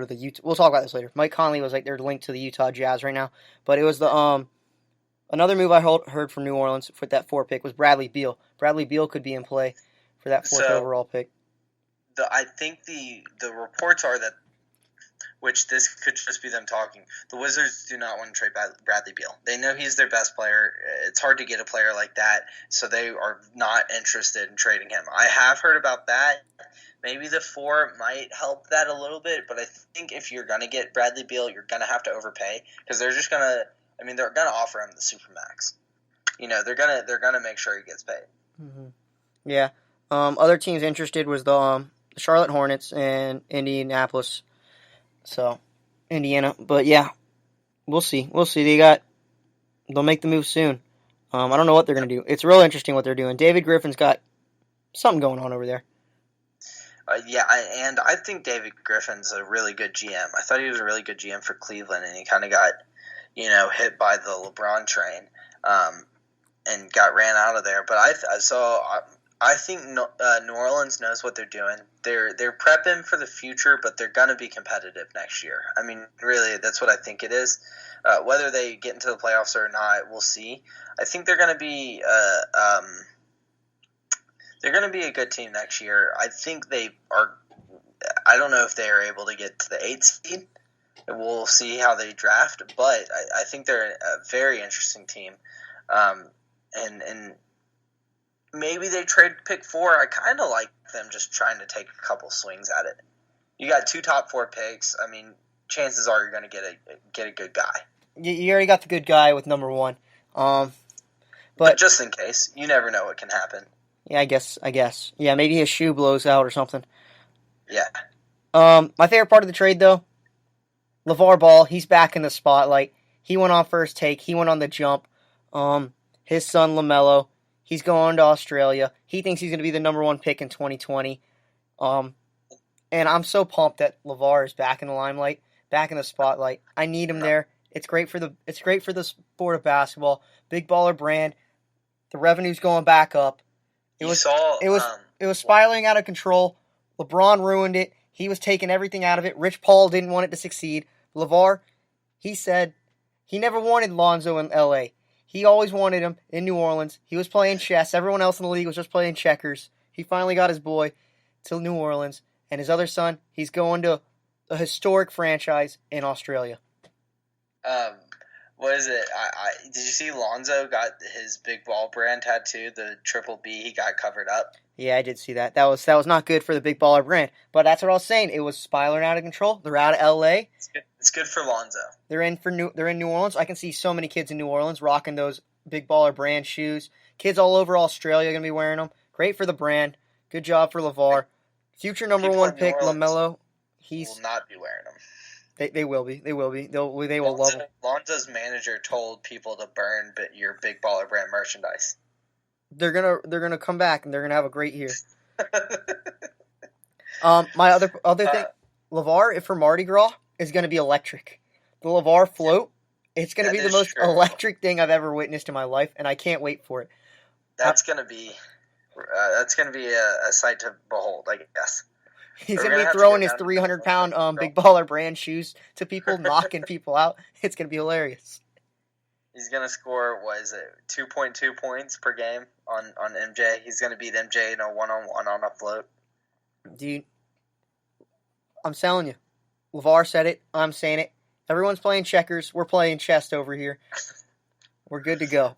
to the Utah. We'll talk about this later. Mike Conley was like they're linked to the Utah Jazz right now, but it was the another move I heard from New Orleans for that 4 pick was Bradley Beal. Bradley Beal could be in play for that 4th overall pick. I think the reports are that, which this could just be them talking, the Wizards do not want to trade Bradley Beal. They know he's their best player. It's hard to get a player like that, so they are not interested in trading him. I have heard about that. Maybe the 4 might help that a little bit, but I think if you're going to get Bradley Beal, you're going to have to overpay because they're just going to – I mean, they're going to offer him the Supermax. They're gonna make sure he gets paid. Mm-hmm. Yeah. Other teams interested was the Charlotte Hornets and Indianapolis. So, Indiana. But, yeah, we'll see. They'll make the move soon. I don't know what they're going to do. It's real interesting what they're doing. David Griffin's got something going on over there. And I think David Griffin's a really good GM. I thought he was a really good GM for Cleveland, and he kind of got, hit by the LeBron train and got ran out of there. But I think New Orleans knows what they're doing. They're prepping for the future, but they're going to be competitive next year. I mean, really, that's what I think it is. Whether they get into the playoffs or not, we'll see. I think they're going to be a good team next year. I think they are. I don't know if they are able to get to the 8th seed. We'll see how they draft, but I think they're a very interesting team. And maybe they trade pick 4. I kind of like them just trying to take a couple swings at it. You got 2 top 4 picks. I mean, chances are you're going to get a good guy. You already got the good guy with number 1. But just in case, you never know what can happen. Yeah, I guess. Yeah, maybe his shoe blows out or something. Yeah. My favorite part of the trade, though, Lavar Ball, he's back in the spotlight. He went on First Take. He went on The Jump. His son, Lamelo, he's going to Australia. He thinks he's going to be the number 1 pick in 2020. And I'm so pumped that Lavar is back in the limelight, back in the spotlight. I need him there. It's great for the sport of basketball. Big baller brand. The revenue's going back up. It was spiraling out of control. LeBron ruined it. He was taking everything out of it. Rich Paul didn't want it to succeed. LeVar, he said he never wanted Lonzo in L.A. He always wanted him in New Orleans. He was playing chess. Everyone else in the league was just playing checkers. He finally got his boy to New Orleans. And his other son, he's going to a historic franchise in Australia. What is it? Did you see Lonzo got his big ball brand tattoo, the triple B? He got covered up. Yeah, I did see that. That was not good for the big baller brand. But that's what I was saying. It was spiraling out of control. They're out of L.A. It's good for Lonzo. They're in New Orleans. I can see so many kids in New Orleans rocking those big baller brand shoes. Kids all over Australia are going to be wearing them. Great for the brand. Good job for LeVar. Future number 1 pick, LaMelo. He will not be wearing them. They will be. They will be. They will love them. Lonzo's manager told people to burn your big baller brand merchandise. They're gonna come back and they're gonna have a great year. My other thing, LeVar for Mardi Gras is gonna be electric. The LeVar float, it's gonna be the most electric thing I've ever witnessed in my life, and I can't wait for it. That's gonna be a sight to behold, I guess. He's going to be throwing his 300-pound big baller brand shoes to people, knocking people out. It's going to be hilarious. He's going to score, 2.2 points per game on MJ. He's going to beat MJ in a one-on-one on a float. Dude, I'm telling you. LeVar said it. I'm saying it. Everyone's playing checkers. We're playing chess over here. We're good to go.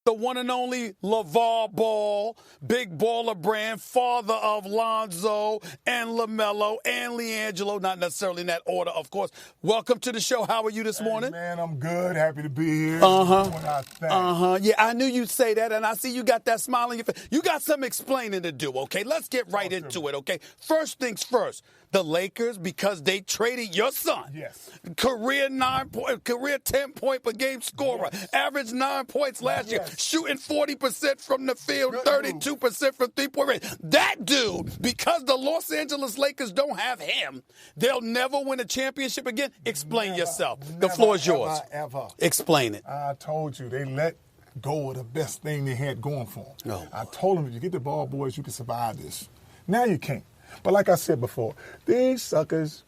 The one and only Lavar Ball, big baller brand, father of Lonzo and LaMelo and LiAngelo, not necessarily in that order, of course. Welcome to the show. How are you this morning? Man, I'm good. Happy to be here. Yeah, I knew you'd say that, and I see you got that smile on your face. You got some explaining to do, okay? Let's get right into it, okay? First things first. The Lakers, because they traded your son. Yes. Career 10-point per game scorer. Yes. Averaged 9 points last year. Shooting 40% from the field, 32% from three-point range. That dude, because the Los Angeles Lakers don't have him, they'll never win a championship again. Explain yourself. The floor is yours. Ever. Explain it. I told you, they let go of the best thing they had going for them. No. I told them, if you get the ball, boys, you can survive this. Now you can't. But like I said before, these suckers,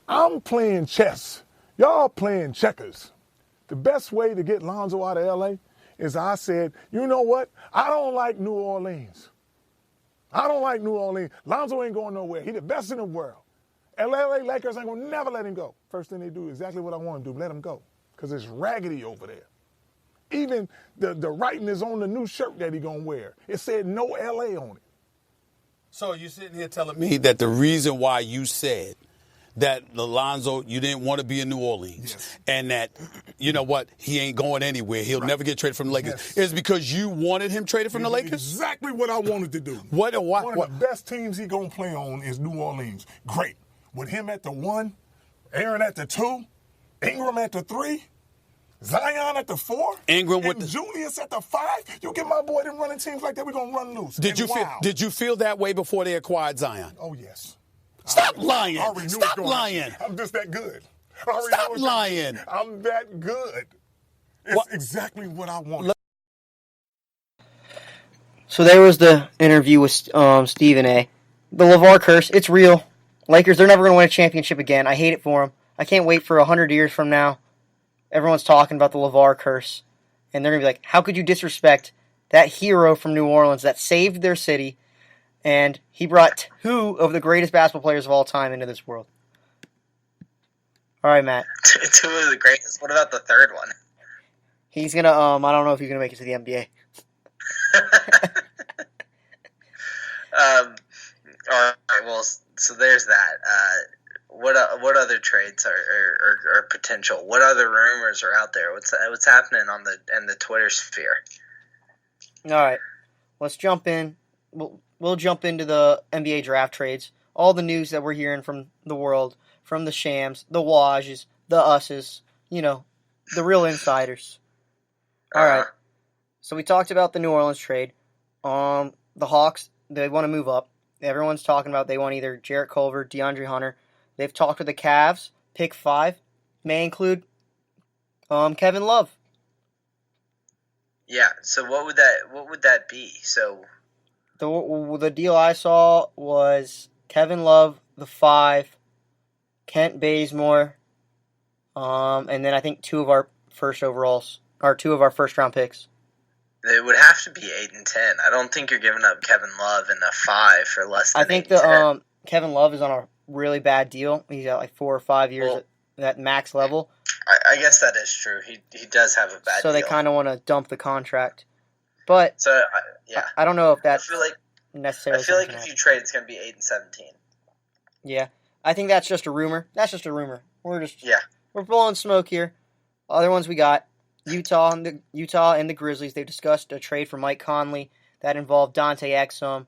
I'm playing chess. Y'all playing checkers. The best way to get Lonzo out of L.A. is I said, you know what? I don't like New Orleans. I don't like New Orleans. Lonzo ain't going nowhere. He the best in the world. And LA Lakers ain't going to never let him go. First thing they do is exactly what I want to do, let him go. Because it's raggedy over there. Even the writing is on the new shirt that he going to wear. It said no LA on it. So you're sitting here telling me that the reason why you said that Alonzo, you didn't want to be in New Orleans, yes, and that, you know what, he ain't going anywhere. He'll never get traded from the Lakers. Yes. Is because you wanted him traded from the Lakers? Exactly what I wanted to do. What? One of the best teams he going to play on is New Orleans. Great. With him at the 1, Aaron at the 2, Ingram at the 3, Zion at the 4, Ingram with and Julius at the 5. You get my boy them running teams like that, we're going to run loose. Did you feel that way before they acquired Zion? Oh, yes. Stop lying. Stop lying. I'm just that good. Stop lying. I'm that good. It's exactly what I want. So there was the interview with Stephen A. The LeVar curse, it's real. Lakers, they're never going to win a championship again. I hate it for them. I can't wait for 100 years from now. Everyone's talking about the LeVar curse. And they're going to be like, how could you disrespect that hero from New Orleans that saved their city? And he brought 2 of the greatest basketball players of all time into this world. All right, Matt. 2 of the greatest. What about the third one? He's going to, I don't know if he's going to make it to the NBA. All right, well, so there's that. What other trades are potential? What other rumors are out there? What's happening in the Twitter sphere? All right, let's jump in. We'll jump into the NBA draft trades. All the news that we're hearing from the world, from the Shams, the Wajes, the Us's, the real insiders. All right. So we talked about the New Orleans trade. The Hawks, they want to move up. Everyone's talking about they want either Jarrett Culver, DeAndre Hunter. They've talked with the Cavs. Pick 5 may include Kevin Love. Yeah. So what would that be? So the deal I saw was Kevin Love, the 5, Kent Bazemore, and then I think 2 of our first round picks. It would have to be 8 and 10. I don't think you're giving up Kevin Love in the 5 for less than. I think 8 and 10. Kevin Love is on a really bad deal. He's got like 4 or 5 years at that max level. I guess that is true. He does have a bad deal. So they kind of want to dump the contract. But yeah, I don't know if that's necessarily. I feel like if you trade, it's going to be 8 and 17. Yeah, I think that's just a rumor. We're blowing smoke here. Other ones we got. Utah and the Grizzlies, they've discussed a trade for Mike Conley that involved Dante Exum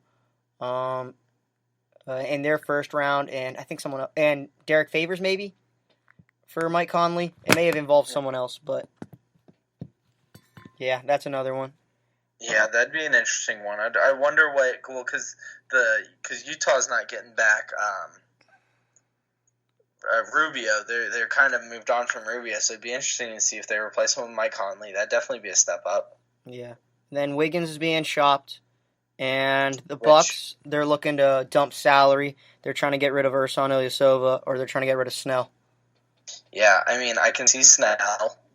in their first round, and I think someone else, and Derek Favors maybe for Mike Conley. It may have involved someone else, but yeah, that's another one. Yeah, that'd be an interesting one. I wonder because Utah's not getting back Rubio. They're kind of moved on from Rubio, so it'd be interesting to see if they replace him with Mike Conley. That'd definitely be a step up. Yeah. Then Wiggins is being shopped, and the Bucks, they're looking to dump salary. They're trying to get rid of Ersan Ilyasova, or they're trying to get rid of Snell. Yeah, I mean, I can see Snell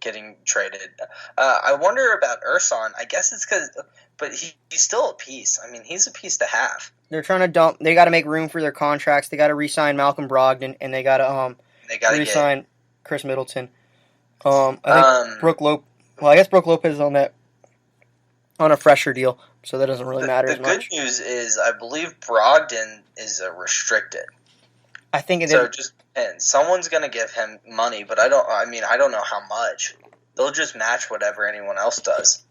getting traded. I wonder about Ersan. I guess it's but he's still a piece. I mean, he's a piece to have. They're trying to dump. They got to make room for their contracts. They got to re-sign Malcolm Brogdon, and they got to re-sign Chris Middleton. I think Brook Lopez. Well, I guess Brook Lopez is on a fresher deal, so that doesn't really matter as much. The good news is, I believe Brogdon is restricted. I think it so. is. Just and someone's going to give him money, but I don't know how much. They'll just match whatever anyone else does.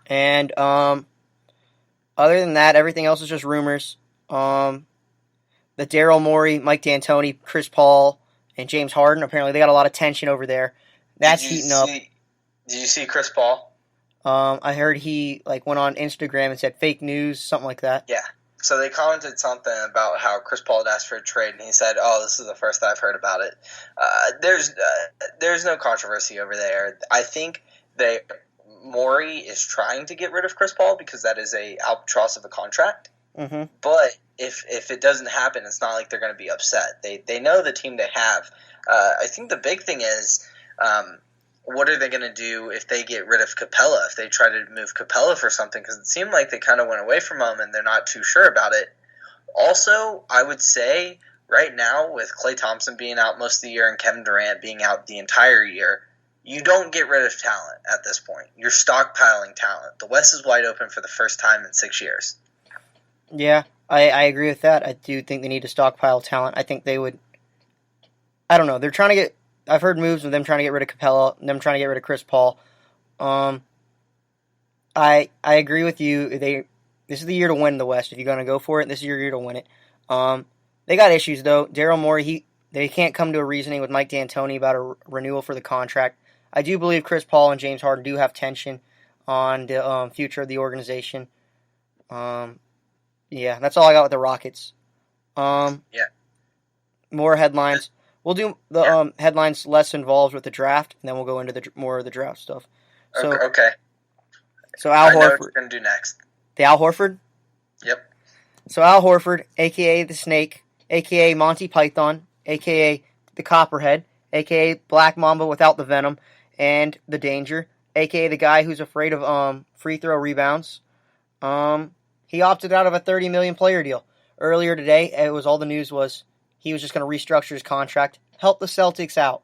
And other than that, everything else is just rumors. The Daryl Morey, Mike D'Antoni, Chris Paul, and James Harden, apparently they got a lot of tension over there. That's heating up. Did you see Chris Paul? I heard he went on Instagram and said fake news, something like that. Yeah. So they commented something about how Chris Paul had asked for a trade, and he said, "Oh, this is the first I've heard about it." There's no controversy over there. I think Morey is trying to get rid of Chris Paul because that is a albatross of a contract. Mm-hmm. But if it doesn't happen, it's not like they're going to be upset. They know the team they have. I think the big thing is, what are they going to do if they get rid of Capella? If they try to move Capella for something, because it seemed like they kind of went away from him and they're not too sure about it. Also, I would say right now with Klay Thompson being out most of the year and Kevin Durant being out the entire year, you don't get rid of talent at this point. You're stockpiling talent. The West is wide open for the first time in 6 years. Yeah, I agree with that. I do think they need to stockpile talent. I think they would. I don't know. They're trying to get. I've heard moves of them trying to get rid of Capella, them trying to get rid of Chris Paul. I agree with you. This is the year to win the West. If you're going to go for it, this is your year to win it. They got issues though. Daryl Morey, they can't come to a reasoning with Mike D'Antoni about a renewal for the contract. I do believe Chris Paul and James Harden do have tension on the future of the organization. Yeah, that's all I got with the Rockets. Yeah. More headlines. We'll do the headlines less involved with the draft, and then we'll go into more of the draft stuff. So, okay. So Al I know what Horford. you're going to do next. The Al Horford? Yep. So Al Horford, a.k.a. the Snake, a.k.a. Monty Python, a.k.a. the Copperhead, a.k.a. Black Mamba without the venom, and the Danger, a.k.a. the guy who's afraid of free throw rebounds. He opted out of a $30 million player deal. Earlier today, all the news was he was just going to restructure his contract, help the Celtics out.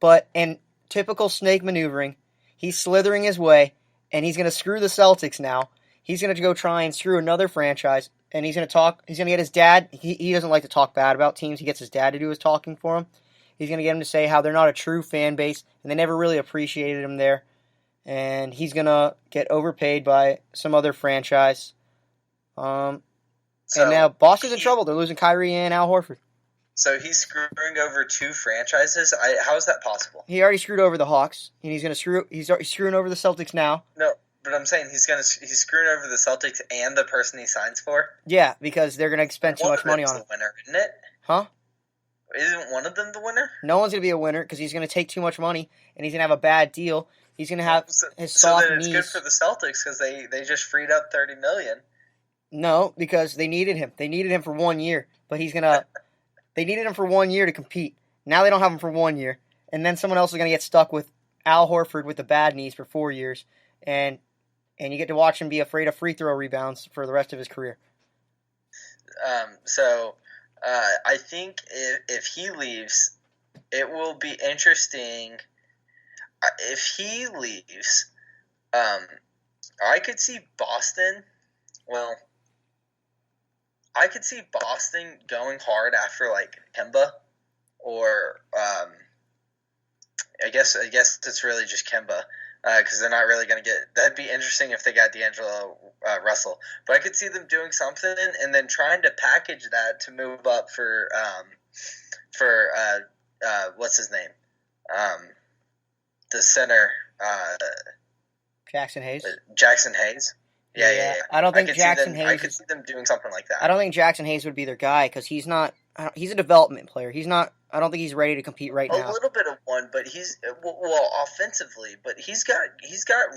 But in typical Snake maneuvering, he's slithering his way, and he's going to screw the Celtics now. He's going to go try and screw another franchise, and he's going to get his dad. He doesn't like to talk bad about teams. He gets his dad to do his talking for him. He's going to get him to say how they're not a true fan base, and they never really appreciated him there. And he's going to get overpaid by some other franchise. And now Boston's in trouble. They're losing Kyrie and Al Horford. So he's screwing over two franchises? How is that possible? He already screwed over the Hawks, and he's screwing over the Celtics now. No, but I'm saying he's screwing over the Celtics and the person he signs for? Yeah, because they're going to spend too much money on him. The winner, isn't it? Huh? Isn't one of them the winner? No one's going to be a winner because he's going to take too much money, and he's going to have a bad deal. He's going to have his soft knees. So then it's good for the Celtics because they just freed up $30 million. No, because they needed him. They needed him for 1 year, but they needed him for 1 year to compete. Now they don't have him for 1 year, and then someone else is going to get stuck with Al Horford with the bad knees for 4 years, and you get to watch him be afraid of free throw rebounds for the rest of his career. I think if he leaves, it will be interesting. If he leaves, I could see Boston. Well, I could see Boston going hard after like Kemba, or I guess it's really just Kemba because they're not really going to get. That'd be interesting if they got D'Angelo Russell, but I could see them doing something and then trying to package that to move up for what's his name, the center, Jackson Hayes. Jackson Hayes. Yeah. I don't think Jackson Hayes. I could see them doing something like that. I don't think Jackson Hayes would be their guy because he's not. He's a development player. He's not. I don't think he's ready to compete right now. A little bit of one, but he's offensively, but he's got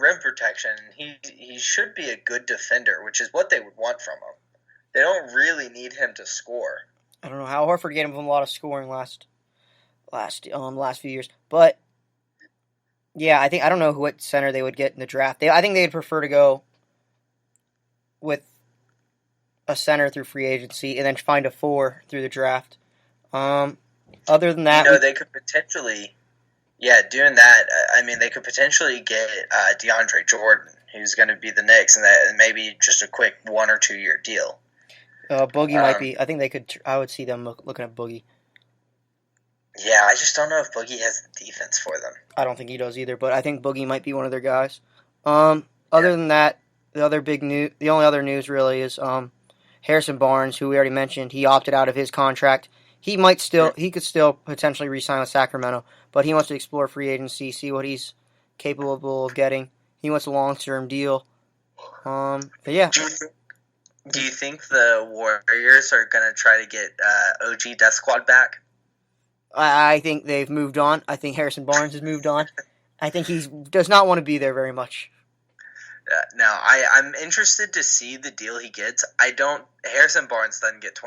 rim protection. He should be a good defender, which is what they would want from him. They don't really need him to score. I don't know how Horford gave him a lot of scoring last few years, but yeah, I don't know what center they would get in the draft. I think they'd prefer to go with a center through free agency and then find a 4 through the draft. Other than that, they could potentially, doing that. I mean, they could potentially get DeAndre Jordan, who's going to be the Knicks, and maybe just a quick 1 or 2 year deal. Boogie might be. I think they could. I would see them looking at Boogie. Yeah, I just don't know if Boogie has the defense for them. I don't think he does either, but I think Boogie might be one of their guys. Other than that, the only other news really is Harrison Barnes, who we already mentioned. He opted out of his contract. He could still potentially re-sign with Sacramento, but he wants to explore free agency, see what he's capable of getting. He wants a long-term deal. But yeah. Do you think the Warriors are going to try to get OG Death Squad back? I think they've moved on. I think Harrison Barnes has moved on. I think he does not want to be there very much. Now, I'm interested to see the deal he gets. Harrison Barnes doesn't get